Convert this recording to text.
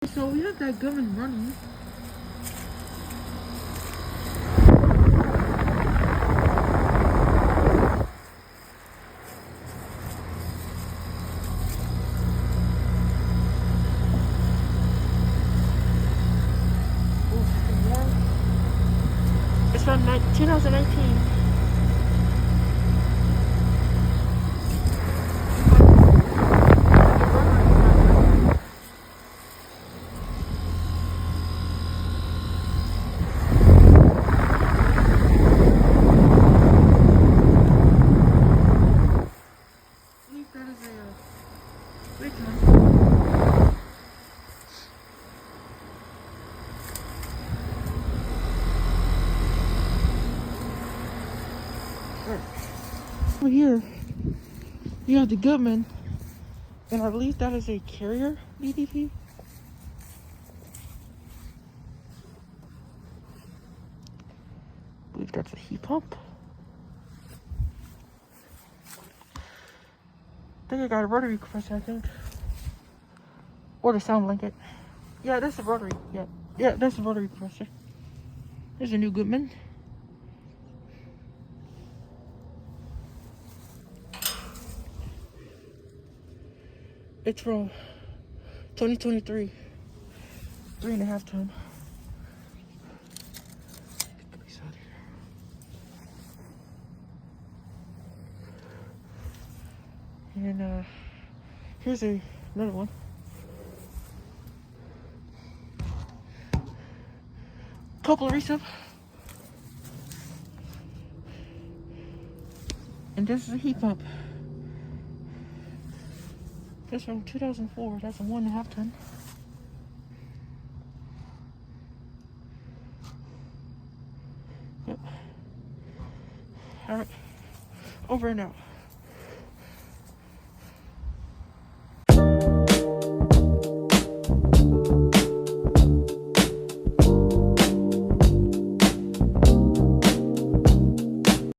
So we have that Goodmans running. It's from 2019. Over here, you have the Goodman, and I believe that is a carrier BDP. I believe that's a heat pump. I think I got a rotary compressor, I think. Or the sound blanket. Yeah, that's a rotary. Yeah, that's a rotary compressor. There's a new Goodman. It's from 2023. 3.5 ton. And here's another one. Couple of resub. And this is a heat pump. That's from 2004. That's a 1.5 ton. Yep. All right. Over and out.